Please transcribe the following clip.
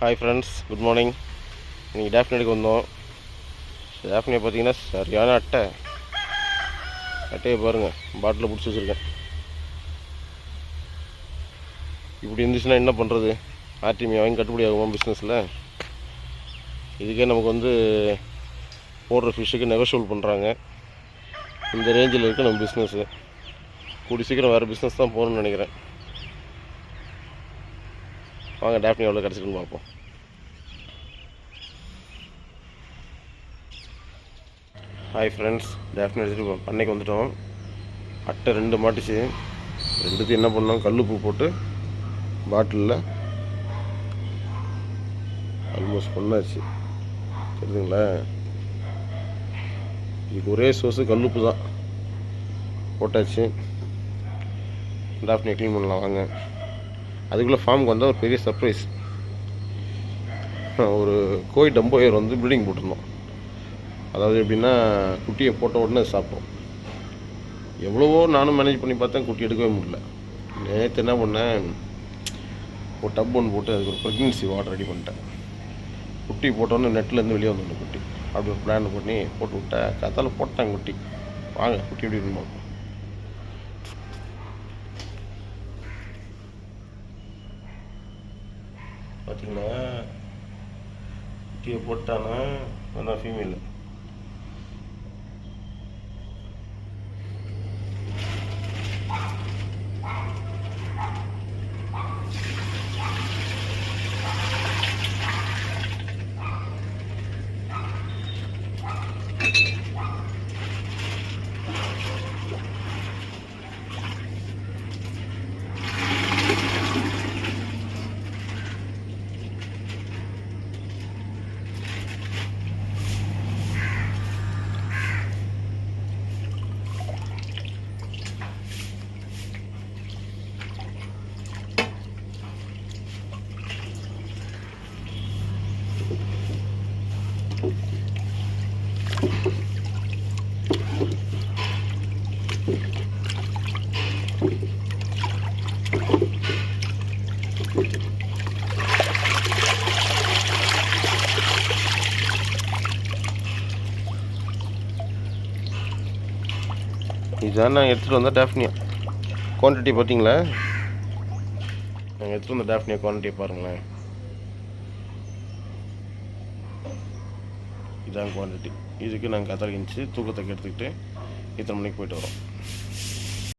Hi friends, good morning. இன்றைக்கி டேஃப்னெட்டுக்கு வந்தோம். டேஃப்னே பார்த்தீங்கன்னா சரியான அட்டையை பாருங்கள், பாட்டிலில் பிடிச்சி வச்சுருக்கேன். இப்படி இருந்துச்சுன்னா என்ன பண்ணுறது? ஆர்டிமி வாங்கி கட்டுப்படி ஆகுமா பிஸ்னஸில்? இதுக்கே நமக்கு போடுற ஃபிஷ்ஷுக்கு நெகோஷியபிள் பண்ணுறாங்க. இந்த ரேஞ்சில் இருக்குது நம்ம பிஸ்னஸ்ஸு. கூடி சீக்கிரம் வேறு பிஸ்னஸ் தான் போகணுன்னு நினைக்கிறேன். வாங்க டேஃப்னி எவ்வளோ கிடச்சிருக்குன்னு பார்ப்போம். ஹாய் ஃப்ரெண்ட்ஸ், டேஃப்னி எடுத்துகிட்டு பண்ணைக்கு வந்துட்டோம். அட்டை 2 மாட்டுச்சு. 2த்தையும் என்ன பண்ணோம், கல்லுப்பு போட்டு பாட்டிலில் ஆல்மோஸ்ட் பண்ணாச்சு. தெரியுதுங்களா? இதுக்கு ஒரே சோர்ஸு கல்லுப்பு தான். போட்டாச்சு. டேஃப்னியை க்ளீன் பண்ணலாம் வாங்க. அதுக்குள்ளே ஃபார்முக்கு வந்தால் ஒரு பெரிய சர்ப்ரைஸ். ஒரு கோழி டம்போயர் ப்ரீடிங் போட்டிருந்தோம். அதாவது எப்படின்னா, குட்டியை போட்ட உடனே சாப்பிட்டோம். எவ்வளவோ நானும் மேனேஜ் பண்ணி பார்த்தேன், குட்டி எடுக்கவே முடியல. நேற்று என்ன பண்ணேன், ஒரு டப் ஒன்று போட்டு அதுக்கு ஒரு ப்ரெக்னென்சி வாட்டர் ரெடி பண்ணிட்டேன். குட்டி போட்டோன்னே நெட்லேருந்து வெளியே வந்துடும் குட்டி. அப்படி ஒரு பிளான் பண்ணி போட்டு விட்டேன். கத்தால போட்டாங்க குட்டி. வாங்க குட்டி எப்படி இருக்கணும். பார்த்தீங்களா, குட்டியை போட்டானா அதான் ஃபீமேல். இதுதான் நாங்கள் எடுத்துகிட்டு வந்தால் டேஃப்னியா குவான்டிட்டி பார்த்தீங்களா? நாங்கள் எடுத்துகிட்டு வந்த டேஃப்னியா குவான்டிட்டியை பாருங்களேன். இதுதான் குவான்டிட்டி. இதுக்கு நாங்கள் கத்தரிக்கிச்சு தூக்கத்துக்கு எடுத்துக்கிட்டு இத்தனை மணிக்கு போயிட்டு வரோம்.